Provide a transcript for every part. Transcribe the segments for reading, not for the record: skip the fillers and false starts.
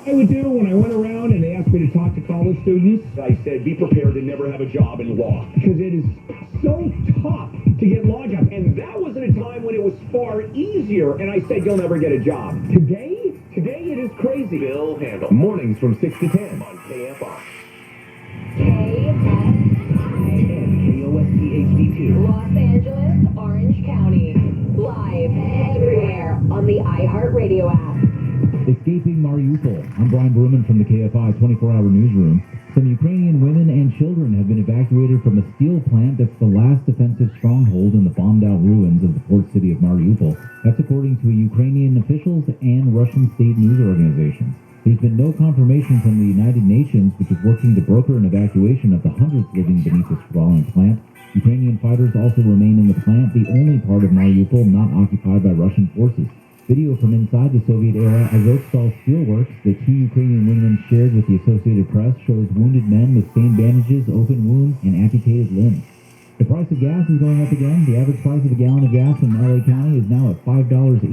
I would do when I went around and they asked me to talk to college students, I said, be prepared to never have a job in law. Because it is so tough to get law jobs. And that was at a time when it was far easier. And I said, you'll never get a job. Today it is crazy. Bill Handel. Mornings from 6 to 10 on KFI. KFI. And KOST-HD2. Los Angeles, Orange County. Live everywhere on the iHeartRadio app. Escaping Mariupol. I'm Brian Bruman from the KFI 24-hour newsroom. Some Ukrainian women and children have been evacuated from a steel plant that's the last defensive stronghold in the bombed-out ruins of the port city of Mariupol. That's according to Ukrainian officials and Russian state news organizations. There's been no confirmation from the United Nations, which is working to broker an evacuation of the hundreds living beneath the sprawling plant. Ukrainian fighters also remain in the plant, the only part of Mariupol not occupied by Russian forces. Video from inside the Soviet-era Azovstal steelworks that two Ukrainian women shared with the Associated Press shows wounded men with stained bandages, open wounds, and amputated limbs. The price of gas is going up again. The average price of a gallon of gas in LA County is now at $5.81.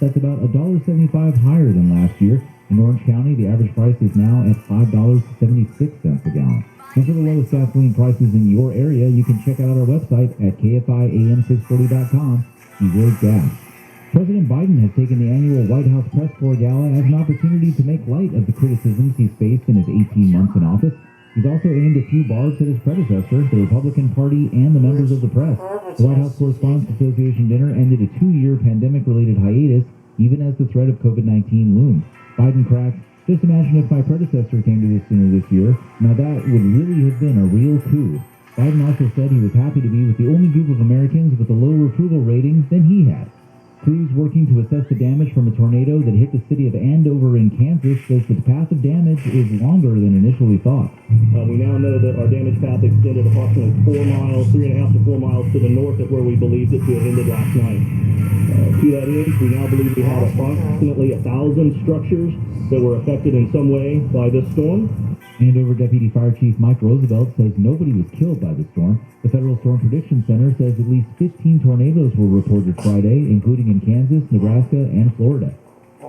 That's about $1.75 higher than last year. In Orange County, the average price is now at $5.76 a gallon. And for the lowest gasoline prices in your area, you can check out our website at kfiam640.com. Avoid gas. President Biden has taken the annual White House Press Corps Gala as an opportunity to make light of the criticisms he's faced in his 18 months in office. He's also aimed a few barbs at his predecessor, the Republican Party, and the members of the press. The White House Correspondents Association dinner ended a 2-year pandemic-related hiatus, even as the threat of COVID-19 loomed. Biden cracked, "Just imagine if my predecessor came to this dinner this year. Now that would really have been a real coup." Biden also said he was happy to be with the only group of Americans with a lower approval rating than he had. Crews working to assess the damage from a tornado that hit the city of Andover in Kansas says the path of damage is longer than initially thought. We now know that our damage path extended approximately 4 miles, 3.5 to 4 miles to the north of where we believed it to have ended last night. To that end, we now believe we had approximately 1,000 structures that were affected in some way by this storm. Andover Deputy Fire Chief Mike Roosevelt says nobody was killed by the storm. The Federal Storm Prediction Center says at least 15 tornadoes were reported Friday, including in Kansas, Nebraska, and Florida.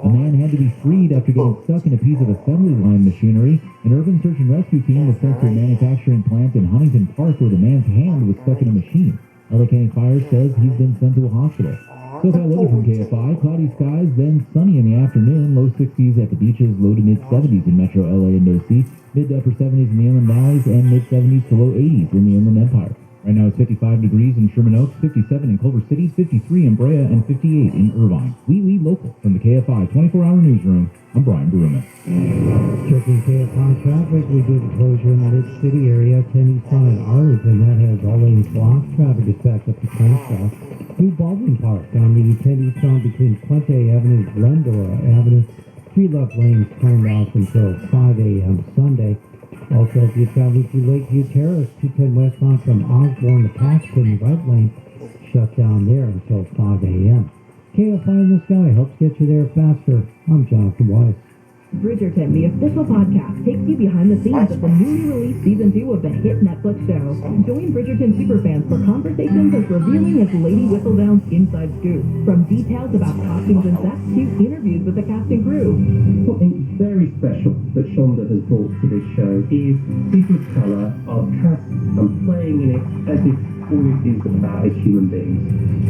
A man had to be freed after getting stuck in a piece of assembly line machinery. An urban search and rescue team was sent to a manufacturing plant in Huntington Park where the man's hand was stuck in a machine. LA County Fire says he's been sent to a hospital. So far weather from KFI, cloudy skies, then sunny in the afternoon, low 60s at the beaches, low to mid 70s in metro LA and OC, mid to upper 70s in the inland valleys, and mid 70s to low 80s in the inland empire. Right now it's 55 degrees in Sherman Oaks, 57 in Culver City, 53 in Brea, and 58 in Irvine. We lead local from the KFI 24-hour newsroom. I'm Brian Bruman. Checking KFI traffic, we do the closure in the mid-city area, 10 eastbound in Arlington. That has all lanes blocked. Traffic is backed up to Crenshaw. New Baldwin Park on the 10 eastbound between Puente Avenue and Glendora Avenue. 3 left lanes turned off until 5 a.m. Sunday. Also, if you're traveling through Lakeview Terrace, 210 westbound from Osborne to Paxton, right lane shut down there until 5 a.m. KFI in the Sky helps get you there faster. I'm Jonathan Weiss. Bridgerton, the official podcast, takes you behind the scenes of the newly released season 2 of the hit Netflix show. Join Bridgerton superfans for conversations as revealing as Lady Whistledown's inside scoop. From details about costumes and sets to interviews with the cast and crew. Something very special that Shonda has brought to this show is people of colour are cast and playing in it as if all it is about as human beings.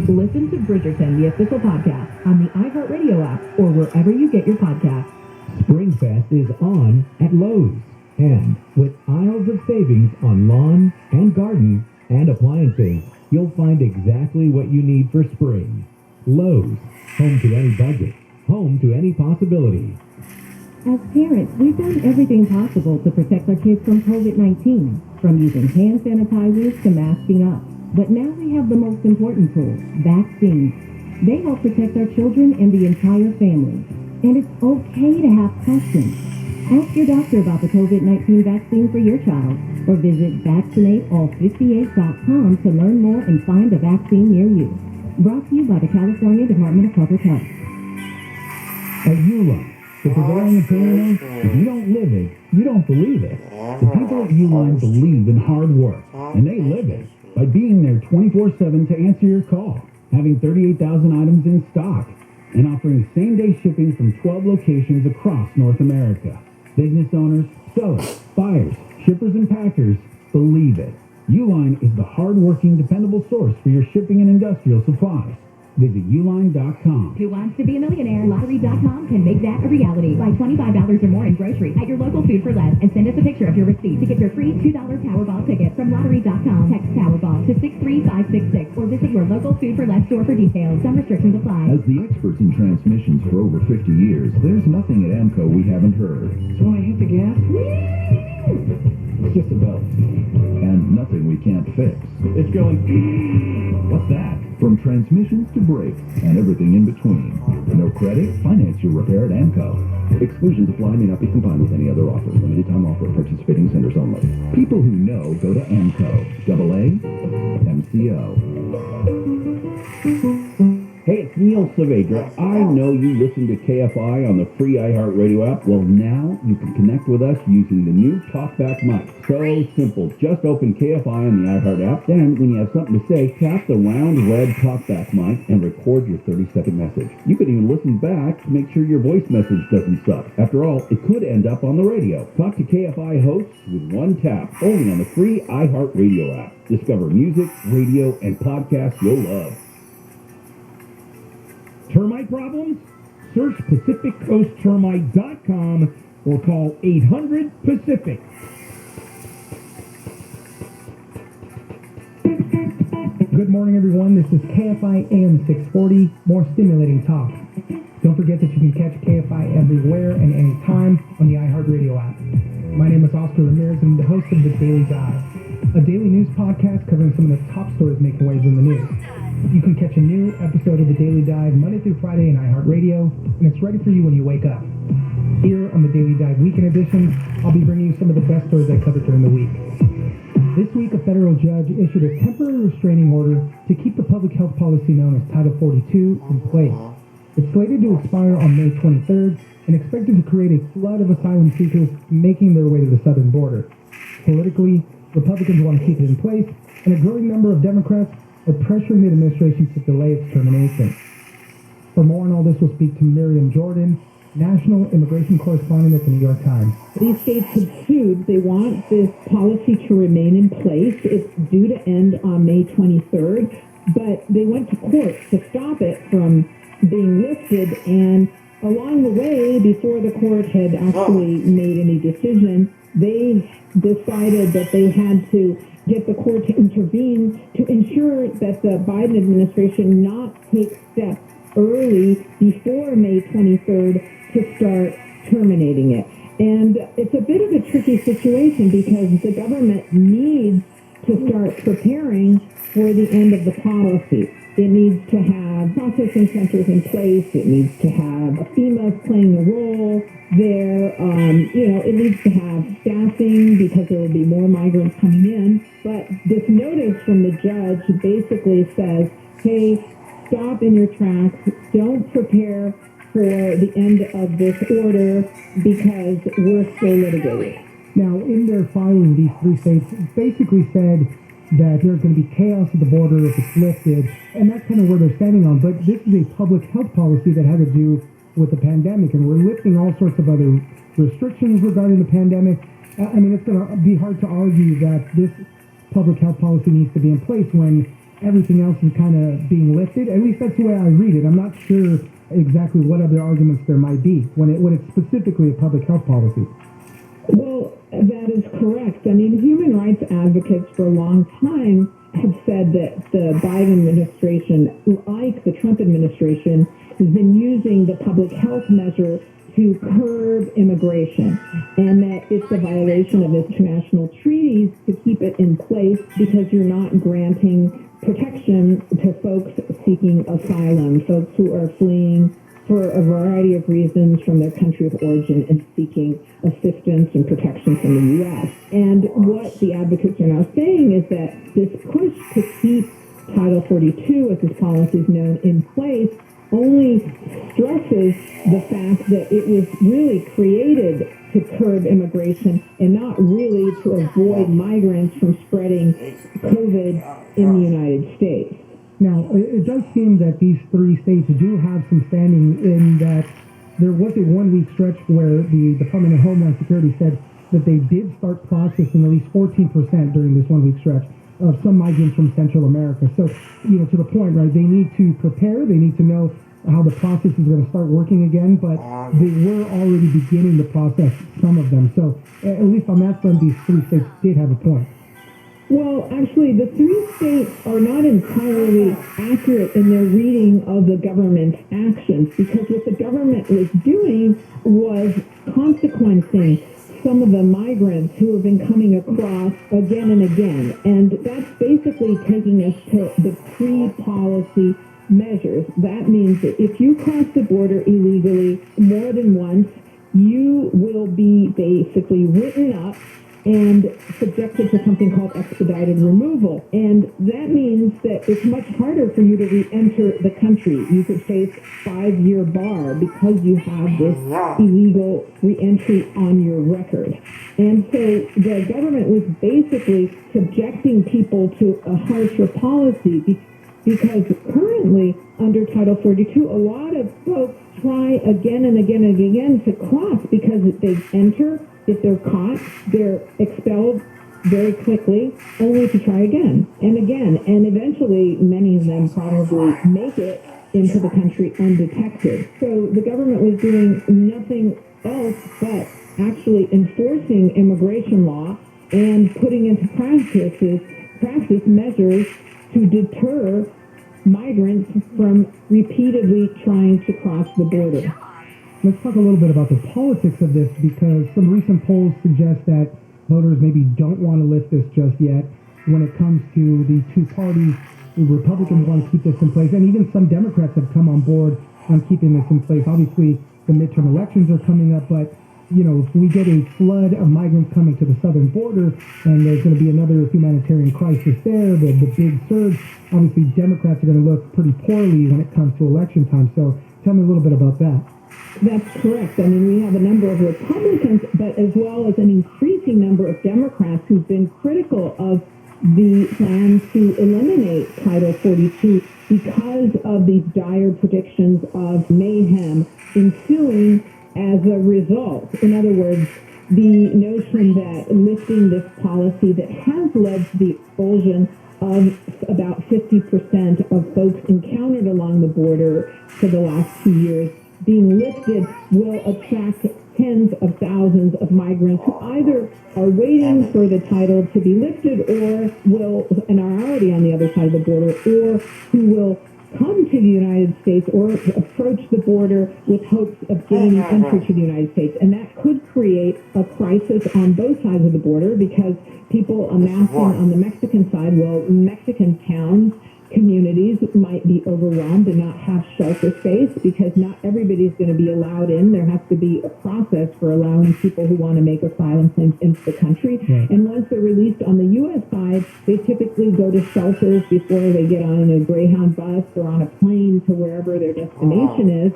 Listen to Bridgerton, the official podcast, on the iHeartRadio app or wherever you get your podcasts. Springfest is on at Lowe's, and with aisles of savings on lawn and garden and appliances, you'll find exactly what you need for spring. Lowe's, home to any budget, home to any possibility. As parents, we've done everything possible to protect our kids from COVID-19, from using hand sanitizers to masking up. But now we have the most important tool, vaccines. They help protect our children and the entire family. And it's okay to have questions. Ask your doctor about the COVID-19 vaccine for your child, or visit vaccinateall58.com to learn more and find a vaccine near you. Brought to you by the California Department of Public Health. At Uline, the prevailing opinion is, if you don't live it, you don't believe it. The people at Uline believe in hard work, and they live it by being there 24/7 to answer your call, having 38,000 items in stock, and offering same-day shipping from 12 locations across North America. Business owners, sellers, buyers, shippers, and packers, believe it. Uline is the hard-working, dependable source for your shipping and industrial supplies. Visit uline.com. Who wants to be a millionaire? Lottery.com can make that a reality. Buy $25 or more in groceries at your local Food for Less and send us a picture of your receipt to get your free $2 Powerball ticket from Lottery.com. Text Powerball to 63566 or visit your local Food for Less store for details. Some restrictions apply. As the experts in transmissions for over 50 years, there's nothing at AMCO we haven't heard. So when I hit the gas, it's just a belt. And nothing we can't fix. It's going. What's that? From transmissions to brakes and everything in between. No credit? Finance your repair at AMCO. Exclusions apply, may not be combined with any other offer. Limited time offer at participating centers only. People who know go to AMCO. AA MCO. Hey, it's Neil Saavedra. I know you listen to KFI on the free iHeartRadio app. Well, now you can connect with us using the new TalkBack mic. So simple. Just open KFI on the iHeart app. Then, when you have something to say, tap the round red TalkBack mic and record your 30-second message. You can even listen back to make sure your voice message doesn't suck. After all, it could end up on the radio. Talk to KFI hosts with one tap, only on the free iHeartRadio app. Discover music, radio, and podcasts you'll love. Termite problems? Search PacificCoastTermite.com or call 800-PACIFIC. Good morning, everyone. This is Kfi Am 640, more stimulating talk. Don't forget that you can catch KFI everywhere and anytime on the iHeartRadio app. My name is Oscar Ramirez, and I'm the host of The Daily Dive, a daily news podcast covering some of the top stories making waves in the news. You can catch a new episode of The Daily Dive Monday through Friday in iHeartRadio, and it's ready for you when you wake up. Here on The Daily Dive Weekend Edition, I'll be bringing you some of the best stories I covered during the week. This week, a federal judge issued a temporary restraining order to keep the public health policy known as Title 42 in place. It's slated to expire on May 23rd and expected to create a flood of asylum seekers making their way to the southern border. Politically, Republicans want to keep it in place, and a growing number of Democrats are pressuring the administration to delay its termination. For more on all this, we'll speak to Miriam Jordan, national immigration correspondent at the New York Times. These states have sued. They want this policy to remain in place. It's due to end on May 23rd, but they went to court to stop it from being lifted, and along the way, before the court had actually made any decision, they decided that they had to get the court to intervene to ensure that the Biden administration not take steps early before May 23rd to start terminating it. And it's a bit of a tricky situation because the government needs to start preparing for the end of the policy. It needs to have processing centers in place. It needs to have FEMA playing a role there. It needs to have staffing because there will be more migrants coming in. But this notice from the judge basically says, hey, stop in your tracks. Don't prepare for the end of this order because we're still litigating. Now, in their filing, these three states basically said that there's going to be chaos at the border if it's lifted, and that's kind of where they're standing on. But this is a public health policy that had to do with the pandemic, and we're lifting all sorts of other restrictions regarding the pandemic. I mean, it's going to be hard to argue that this public health policy needs to be in place when everything else is kind of being lifted. At least that's the way I read it. I'm not sure exactly what other arguments there might be when it's specifically a public health policy. Well, that is correct. I mean, human rights advocates for a long time have said that the Biden administration, like the Trump administration, has been using the public health measure to curb immigration, and that it's a violation of international treaties to keep it in place because you're not granting protection to folks seeking asylum, folks who are fleeing for a variety of reasons from their country of origin and seeking assistance and protection from the U.S. And what the advocates are now saying is that this push to keep Title 42, as this policy is known, in place only stresses the fact that it was really created to curb immigration and not really to avoid migrants from spreading COVID in the United States. Now, it does seem that these three states do have some standing in that there was a 1 week stretch where the Department of Homeland Security said that they did start processing at least 14% during this 1 week stretch of some migrants from Central America. So, to the point, right, they need to prepare, they need to know how the process is going to start working again, but they were already beginning to process some of them. So, at least on that front, these three states did have a point. Well, actually, the three states are not entirely accurate in their reading of the government's actions, because what the government was doing was consequencing some of the migrants who have been coming across again and again. And that's basically taking us to the pre-policy measures. That means that if you cross the border illegally more than once, you will be basically written up and subjected to something called expedited removal. And that means that it's much harder for you to re-enter the country. You could face 5-year bar because you have this illegal re-entry on your record. And so the government was basically subjecting people to a harsher policy because currently under Title 42, a lot of folks try again and again and again to cross because they enter. If they're caught, they're expelled very quickly, only to try again and again. And eventually, many of them probably make it into the country undetected. So the government was doing nothing else but actually enforcing immigration law and putting into practice measures to deter migrants from repeatedly trying to cross the border. Let's talk a little bit about the politics of this, because some recent polls suggest that voters maybe don't want to lift this just yet. When it comes to the two parties, the Republicans want to keep this in place, and even some Democrats have come on board on keeping this in place. Obviously, the midterm elections are coming up, but if we get a flood of migrants coming to the southern border and there's going to be another humanitarian crisis there, the big surge, obviously Democrats are going to look pretty poorly when it comes to election time. So tell me a little bit about that. That's correct. I mean, we have a number of Republicans, but as well as an increasing number of Democrats who've been critical of the plan to eliminate Title 42 because of these dire predictions of mayhem ensuing as a result. In other words, the notion that lifting this policy that has led to the expulsion of about 50% of folks encountered along the border for the last 2 years being lifted will attract tens of thousands of migrants who either are waiting for the title to be lifted or will, and are already on the other side of the border, or who will come to the United States or approach the border with hopes of gaining entry to the United States. And that could create a crisis on both sides of the border because people amassing on the Mexican side, well, Mexican towns, communities might be overwhelmed and not have shelter space because not everybody's going to be allowed in. There has to be a process for allowing people who want to make asylum claims into the country. Right. And once they're released on the U.S. side, they typically go to shelters before they get on a Greyhound bus or on a plane to wherever their destination is.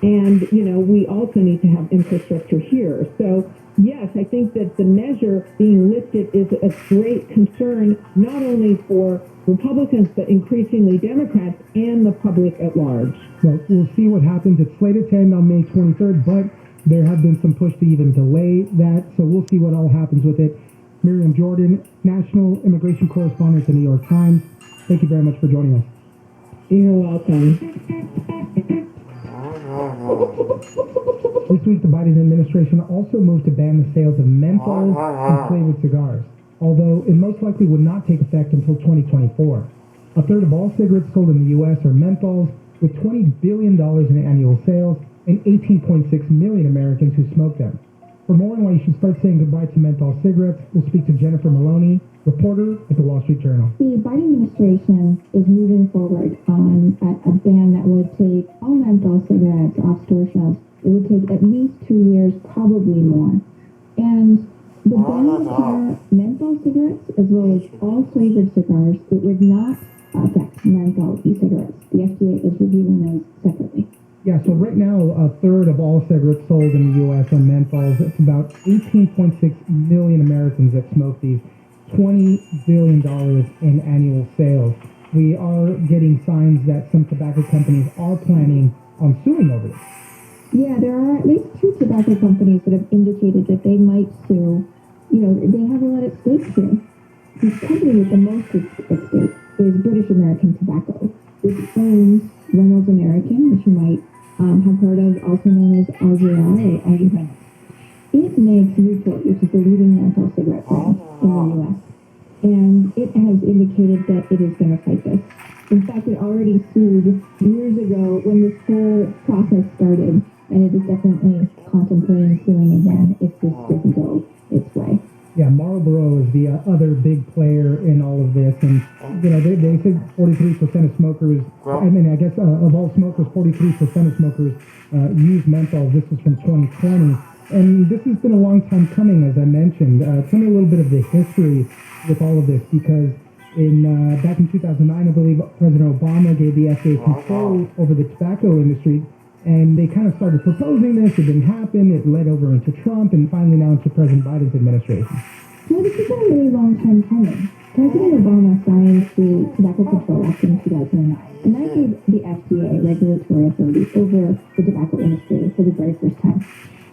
And, we also need to have infrastructure here. So, yes, I think that the measure being lifted is a great concern, not only for Republicans, but increasingly Democrats and the public at large. Well, we'll see what happens. It's slated to end on May 23rd, but there have been some push to even delay that, so we'll see what all happens with it. Miriam Jordan, National Immigration Correspondent at the New York Times, thank you very much for joining us. You're welcome. This week, the Biden administration also moved to ban the sales of menthols and flavored cigars, although it most likely would not take effect until 2024. A third of all cigarettes sold in the U.S. are menthols, with $20 billion in annual sales and 18.6 million Americans who smoke them. For more on why you should start saying goodbye to menthol cigarettes, we'll speak to Jennifer Maloney, reporter at the Wall Street Journal. The Biden administration is moving forward on a ban that would take all menthol cigarettes off store shelves. It would take at least 2 years, probably more. And the ban would cover menthol cigarettes as well as all flavored cigars. It would not affect menthol e-cigarettes. The FDA is reviewing those separately. Yeah, so right now, a third of all cigarettes sold in the U.S. are menthols. It's about 18.6 million Americans that smoke these. $20 billion in annual sales. we are getting signs that some tobacco companies are planning on suing over this. Yeah, there are at least 2 tobacco companies that have indicated that they might sue. You know, they have a lot at stake here. The company with the most at stake is British American Tobacco, which owns Reynolds American, which you might have heard of, also known as RJR or RJ Reynolds. It makes Newport, which is the leading menthol cigarette brand in the U.S., and it has indicated that it is going to fight this. In fact, it already sued years ago when this whole process started, and it is definitely contemplating suing again if this doesn't go its way. Yeah, Marlboro is the other big player in all of this, and you know they say 43% of smokers. I mean, I guess of all smokers, 43% of smokers use menthol. This is from 2020, and this has been a long time coming, as I mentioned. Tell me a little bit of the history with all of this, because in back in 2009, I believe President Obama gave the FDA control over the tobacco industry. And they kind of started proposing this. It didn't happen. It led over into Trump and finally now into President Biden's administration. Well, this has been a really long time coming. President Obama signed the Tobacco Control Act in 2009, and that gave the FDA regulatory authority over the tobacco industry for the very first time.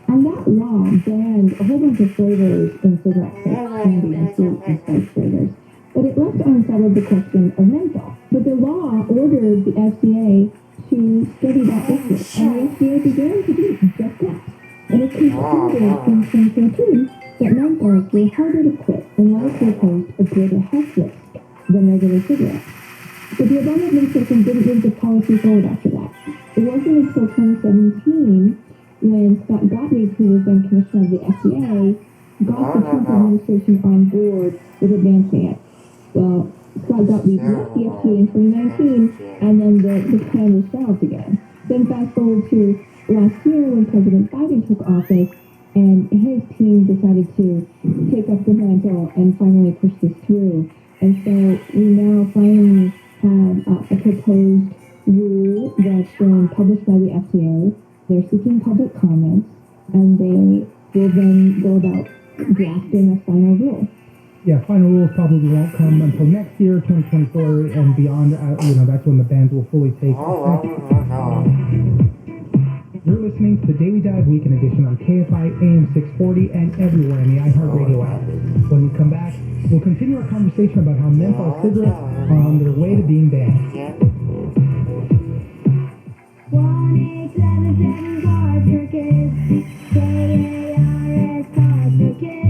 And that law banned a whole bunch of flavors in cigarettes, like candy and fruit and spice flavors. But it left unsettled the question of menthol. But the law ordered the FDA to study that issue, and the FDA began to do just that. And it concluded in 2013 that menthols were harder to quit and likely posed a greater health risk than regular cigarettes. But the Obama administration didn't move the policy forward after that. It wasn't until 2017 when Scott Gottlieb, who was then commissioner of the FDA, got the Trump administration on board with advancing it. Well, Scott Gottlieb left the FDA in 2019, and then the plan was shelved again. Then fast forward to last year when President Biden took office, and his team decided to take up the mantle and finally push this through. And so we now finally have a proposed rule that's been published by the FDA. They're seeking public comments, and they will then go about drafting a final rule. Yeah, final rules probably won't come until next year, 2024 and beyond. You know, that's when the bans will fully take effect. You're listening to the Daily Dive Weekend Edition on KFI AM 640 and everywhere in the iHeartRadio app. When we come back, we'll continue our conversation about how menthol cigarettes are on their way to being banned. 1-877 cars for kids. KARS cars for kids.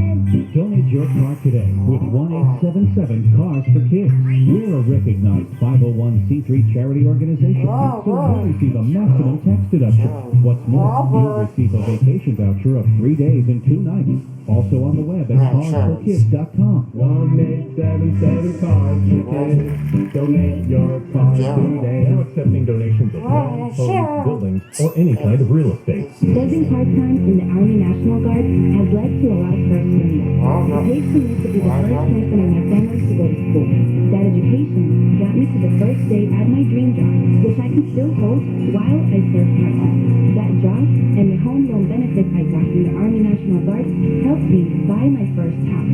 Donate your car today with 1-877 Cars for Kids. We're a recognized 501c3 charity organization, so you'll receive a maximum tax deduction. What's more, you'll receive a vacation voucher of 3 days and 2 nights. Also on the web at carsforkids.com. 1-877 Cars for Kids. Donate your car today. Now accepting donations of homes, buildings, or any kind of real estate. Spending part-time in the Army National Guard has led to a lot of firsts for me. It paid for me to be the first person in my family to go to school. That education got me to the first day at my dream job, which I can still hold while I serve part-time. That job and the home loan benefits I got from the Army National Guard helped me buy my first house.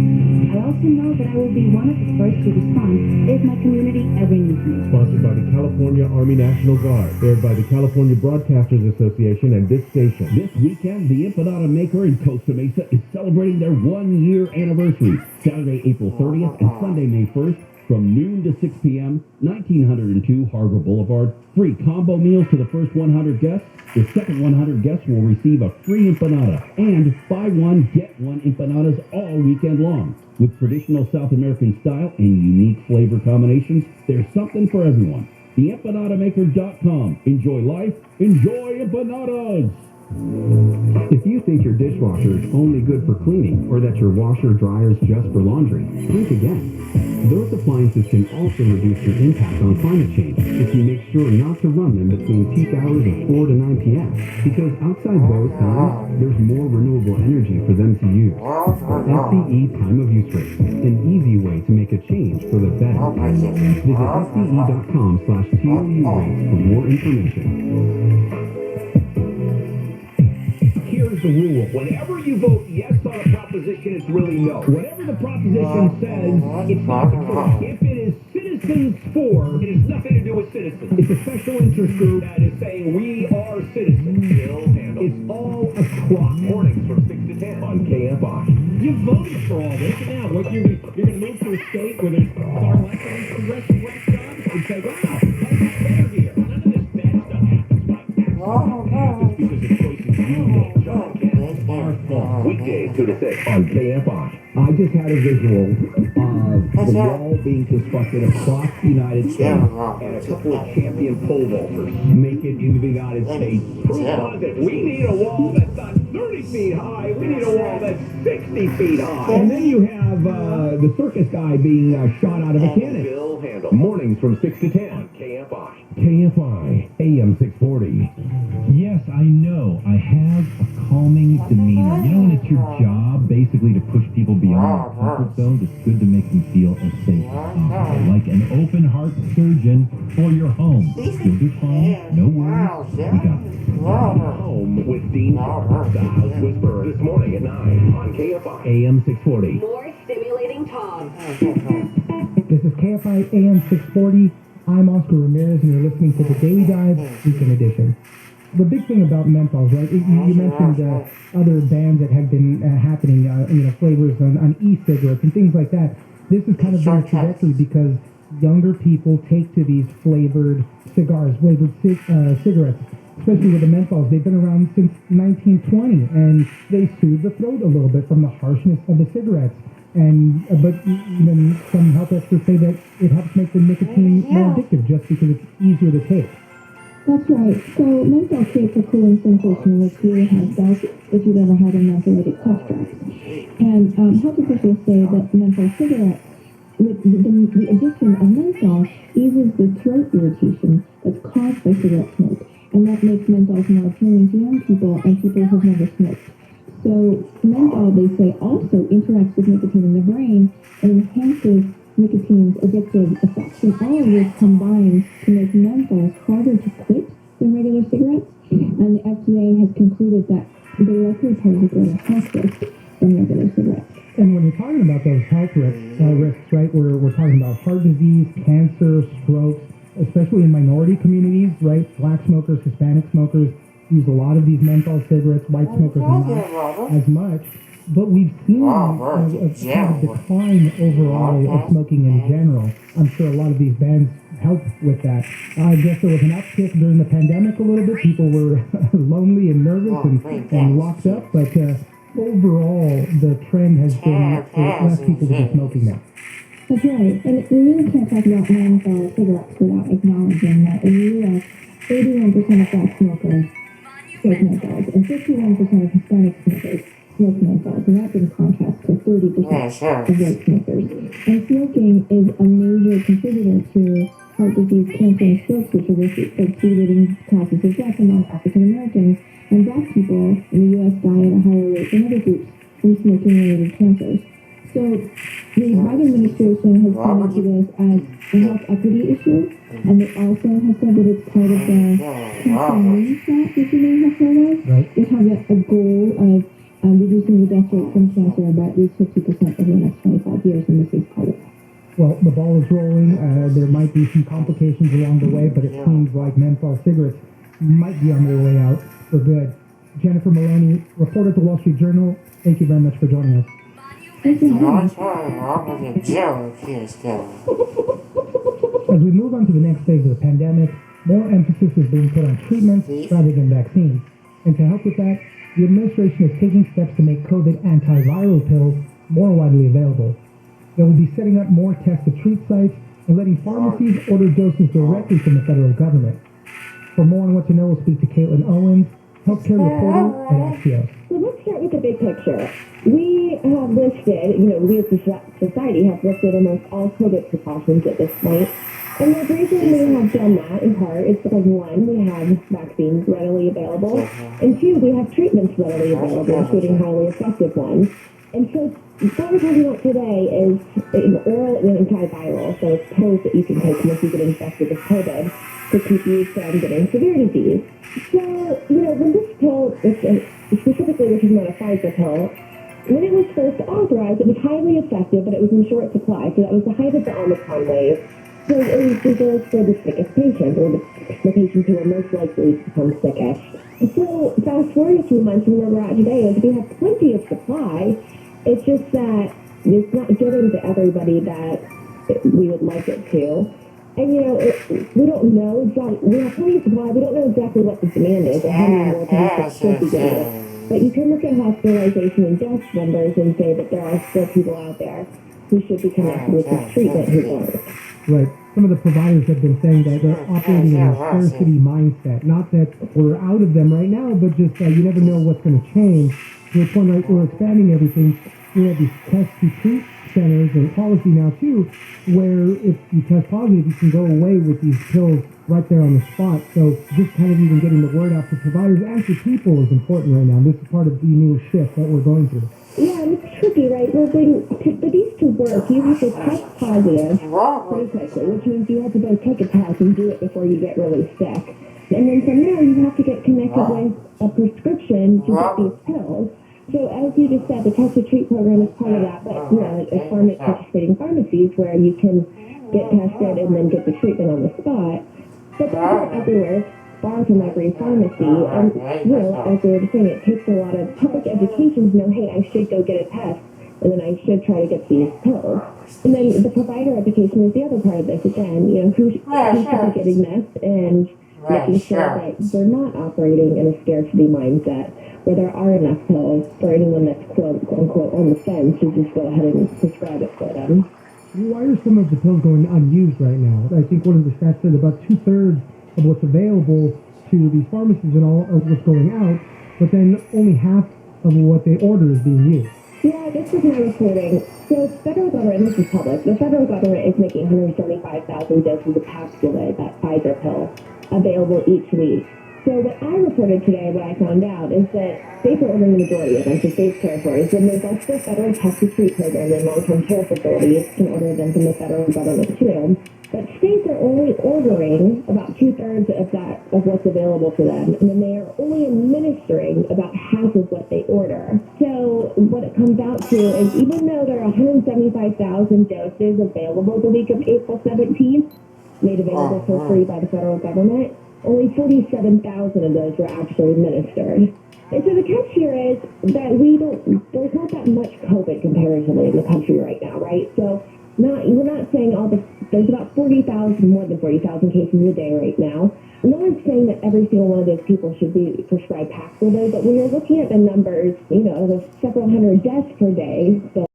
I also know that I will be one of the first to respond if my community ever needs me. Sponsored by the California Army National Guard. Aired by the California Broadcasters Association and this station. This weekend, the empanada maker in Costa Mesa is celebrating their 1-year anniversary. Saturday, April 30th and Sunday, May 1st, from noon to 6 p.m., 1902 Harbor Boulevard. Free combo meals to the first 100 guests. The second 100 guests will receive a free empanada and buy one, get one empanadas all weekend long. With traditional South American style and unique flavor combinations, there's something for everyone. TheEmpanadaMaker.com. Enjoy life. Enjoy empanadas. If you think your dishwasher is only good for cleaning or that your washer dryer is just for laundry, think again. Those appliances can also reduce your impact on climate change if you make sure not to run them between peak hours of 4 to 9 p.m. because outside those times, there's more renewable energy for them to use. SCE Time of Use Rates, an easy way to make a change for the better. Visit SCE.com/TOU rates for more information. Here's the rule. Whenever you vote yes on a proposition, it's really no. Whatever the proposition says, it's not true. If it is citizen Citizens for, it has nothing to do with citizens. It's a special interest group that is saying we are citizens. Bill handle. It's all across. Mornings from 6 to 10 on KFI. You voted for all this, and now what, you're going to move to a state where there's far less of these progressive right jobs and say, wow, that's better here. None of this bad stuff happens by accident. It's because of choices you make. John Kent, our fault. Weekdays 2 to 6 on KFI. I just had a visual of the wall being constructed across the United States And a couple of champion pole vaulters make it into the United States. proof positive. We need a wall that's not 30 feet high. We need a wall that's 60 feet high. And then you have the circus guy being shot out of a cannon. Bill Handle. Mornings from 6 to 10 on KFI. KFI AM 640. Yes, I know. I have a calming demeanor. You know, when it's your job basically to push people beyond their comfort zones, it's good to make them feel as safe as possible. Like an open heart surgeon for your home. You'll be fine. No worries. We got this. Home with Dean Parker. The House Whisperer this morning at 9 on KFI. AM 640. More stimulating talk. This is KFI AM 640. I'm Oscar Ramirez, and you're listening to the Daily Dive Weekend Edition. The big thing about menthols, right? You mentioned other bans that have been happening, flavors on e-cigarettes and things like that. This is kind of been a trajectory because younger people take to these flavored cigars, flavored cigarettes, especially with the menthols. They've been around since 1920, and they soothe the throat a little bit from the harshness of the cigarettes. But even some health experts say that it helps make the nicotine more addictive just because it's easier to take. That's right. So menthol creates a cooling sensation which you have felt if you've ever had a mentholated cough drop. And health officials say that menthol cigarettes, with the addition of menthol, eases the throat irritation that's caused by cigarette smoke. And that makes menthols more appealing to young people and people who've never smoked. So menthol, they say, also interacts with nicotine in the brain and enhances nicotine's addictive effects. And all of this combines to make menthols harder to quit than regular cigarettes. And the FDA has concluded that they likely pose a greater health risk than regular cigarettes. And when you're talking about those health risks, right, we're talking about heart disease, cancer, strokes, especially in minority communities, right? Black smokers, Hispanic smokers use a lot of these menthol cigarettes, white smokers not as much. But we've seen a decline overall of smoking in general. I'm sure a lot of these bans help with that. I guess there was an uptick during the pandemic a little bit. People were lonely and nervous and locked up. But overall, the trend has been for less people to be smoking now. That's right. And we really can't talk about menthol cigarettes without acknowledging that in the U.S., 81% of black smokers smoke menthols, and 51% of Hispanic smokers smoke menthols, and that's in contrast to 30% of white smokers. And smoking is a major contributor to heart disease, cancer, and strokes, which are the two leading causes of death among African Americans, and black people in the U.S. die at a higher rate than other groups from smoking-related cancers. So the Biden administration has pointed to this as a health equity issue, and they also have said that it's part of the Kfi that you may have heard of. Right. They have a goal of reducing the death rate from cancer by at least 50% over the next 25 years, and this is part of it. Well, the ball is rolling. There might be some complications along the way, but it seems like menthol cigarettes might be on their way out for good. Jennifer Maloney, reporter at the Wall Street Journal, thank you very much for joining us. Thank you. As we move on to the next phase of the pandemic, more emphasis is being put on treatments rather than vaccines. And to help with that, the administration is taking steps to make COVID antiviral pills more widely available. They will be setting up more test-to-treat sites and letting pharmacies order doses directly from the federal government. For more on what to know, we'll speak to Caitlin Owens, healthcare reporter at Axios. So let's start with the big picture. We have listed, we as a society have listed almost all COVID precautions at this point. And the reason we have done that, in part, is because, one, we have vaccines readily available, and two, we have treatments readily available, including highly effective ones. And so what we're talking about today is an oral antiviral, so it's pills that you can take once you get infected with COVID to keep you from getting severe disease. So, when this pill, specifically, which is not a Pfizer pill, when it was first authorized, it was highly effective, but it was in short supply. So that was the height of the Omicron wave. So it was reserved for the sickest patients, or the patients who are most likely to become sickest. So fast forward a few months and where we're at today is we have plenty of supply. It's just that it's not getting to everybody that we would like it to. And we don't know exactly, we have plenty of supply, we don't know exactly what the demand is or how many more patients should be getting it. But you can look at hospitalization and death numbers and say that there are still people out there who should be connected with this treatment who aren't. Right. Some of the providers have been saying that they're operating in a scarcity mindset. Not that we're out of them right now, but just you never know what's going to change. To the point, right, we're expanding everything. We have these test to treat centers and policy now too, where if you test positive, you can go away with these pills right there on the spot. So just kind of even getting the word out to providers and to people is important right now. This is part of the new shift that we're going through. Yeah, and it's tricky, right? Well, for these to work, you have to test positive pretty quickly, which means you have to go take a test and do it before you get really sick. And then from there, you have to get connected with a prescription to get these pills. So as you just said, the test to treat program is part of that, but participating pharmacies where you can get tested and then get the treatment on the spot. But those aren't everywhere, far from every pharmacy. And, as we were saying, it takes a lot of public education to know, hey, I should go get a test, and then I should try to get these pills. And then the provider education is the other part of this. Again, who should be getting this, and making sure that they're not operating in a scarcity mindset, where there are enough pills for anyone that's quote unquote on the fence to just go ahead and prescribe it for them. Why are some of the pills going unused right now? I think one of the stats said about 2/3 of what's available to these pharmacies and all of what's going out, but then only half of what they order is being used. Yeah, this is my reporting. So the federal government, this is public, the federal government is making 175,000 doses of Paxlovid, that Pfizer pill, available each week. So what I reported today, what I found out, is that states are ordering the majority of them, so states, territories, and there's also a federal test and treat program in long-term care facilities can order them from the federal government too. But states are only ordering about 2/3 of what's available to them, and then they are only administering about half of what they order. So what it comes out to is even though there are 175,000 doses available the week of April 17th, made available for free by the federal government, only 47,000 of those were actually administered. And so the catch here is that there's not that much COVID comparatively in the country right now, right? So we're not saying there's about 40,000, more than 40,000 cases a day right now. No one's saying that every single one of those people should be prescribed Paxlovid, but when you're looking at the numbers, there's several hundred deaths per day. So